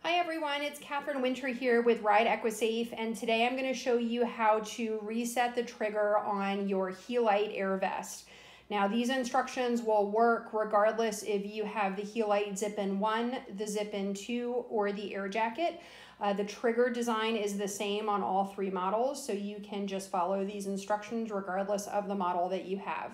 Hi everyone, it's Catherine Winter here with Ride EquiSafe, and today I'm going to show you how to reset the trigger on your Helite air vest. Now these instructions will work regardless if you have the Helite Zip-In 1, the Zip-In 2, or the AirJacket. The trigger design is the same on all three models, so you can just follow these instructions regardless of the model that you have.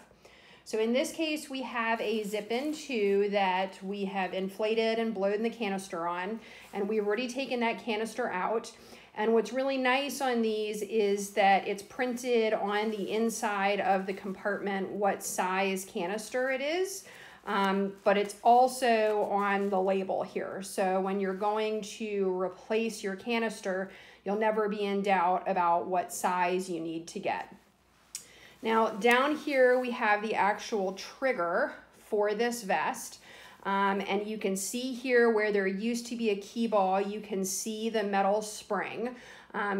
So in this case, we have a Zip-In 2 that we have inflated and blown the canister on, and we've already taken that canister out. And what's really nice on these is that it's printed on the inside of the compartment what size canister it is, but it's also on the label here. So when you're going to replace your canister, you'll never be in doubt about what size you need to get. Now down here we have the actual trigger for this vest, and you can see here where there used to be a key ball, you can see the metal spring.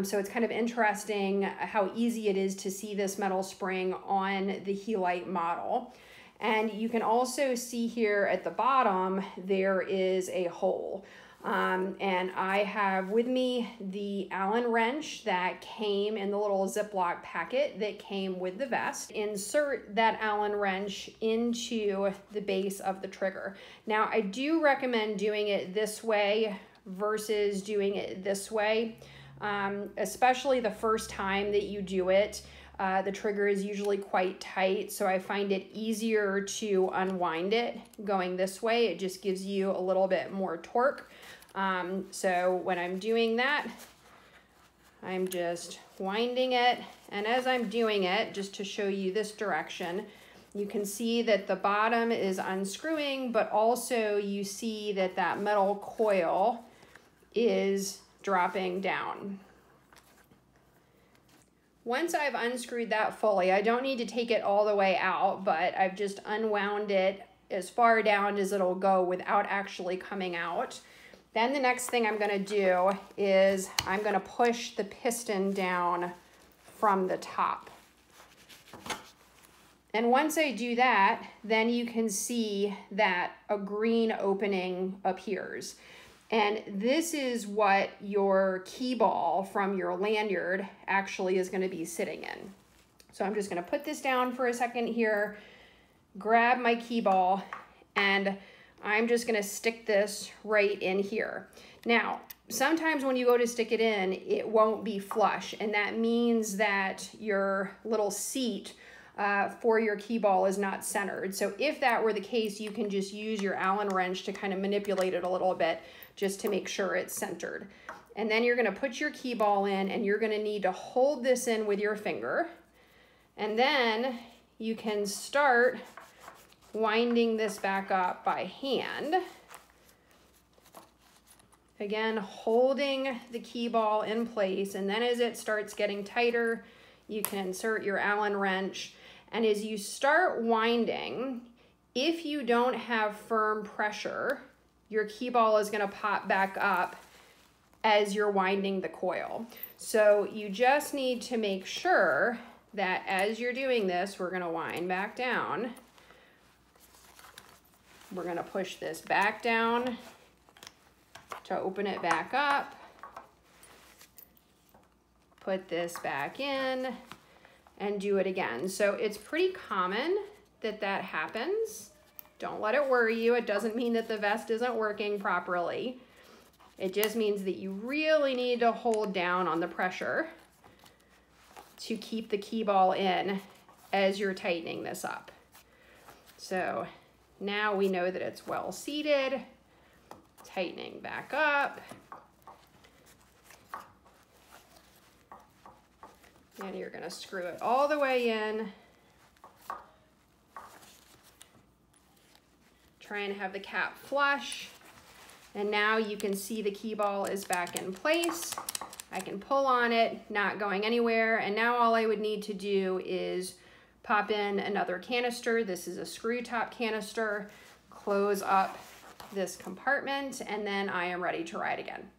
So it's kind of interesting how easy it is to see this metal spring on the Helite model. And you can also see here at the bottom there is a hole. And I have with me the Allen wrench that came in the little Ziploc packet that came with the vest. Insert that Allen wrench into the base of the trigger. Now I do recommend doing it this way versus doing it this way, especially the first time that you do it. The trigger is usually quite tight, so I find it easier to unwind it going this way. It just gives you a little bit more torque. So when I'm doing that, I'm just winding it, and as I'm doing it, just to show you this direction, you can see that the bottom is unscrewing, but also you see that that metal coil is dropping down. Once I've unscrewed that fully, I don't need to take it all the way out, but I've just unwound it as far down as it'll go without actually coming out. Then the next thing I'm gonna do is I'm gonna push the piston down from the top. And once I do that, then you can see that a green opening appears. And this is what your key ball from your lanyard actually is gonna be sitting in. So I'm just gonna put this down for a second here, grab my key ball, and I'm just gonna stick this right in here. Now, sometimes when you go to stick it in, it won't be flush, and that means that your little seat for your key ball is not centered. So if that were the case, you can just use your Allen wrench to kind of manipulate it a little bit just to make sure it's centered. And then you're gonna put your key ball in, and you're gonna need to hold this in with your finger, and then you can start winding this back up by hand. Again, holding the key ball in place, and then as it starts getting tighter, you can insert your Allen wrench. And as you start winding, if you don't have firm pressure, your key ball is gonna pop back up as you're winding the coil. So you just need to make sure that as you're doing this, we're gonna wind back down. We're gonna push this back down to open it back up. Put this back in and do it again. So it's pretty common that that happens. Don't let it worry you. It doesn't mean that the vest isn't working properly. It just means that you really need to hold down on the pressure to keep the key ball in as you're tightening this up. So now we know that it's well seated, tightening back up. And you're gonna screw it all the way in. Try and have the cap flush. And now you can see the key ball is back in place. I can pull on it, not going anywhere. And now all I would need to do is pop in another canister. This is a screw top canister. Close up this compartment, and then I am ready to ride again.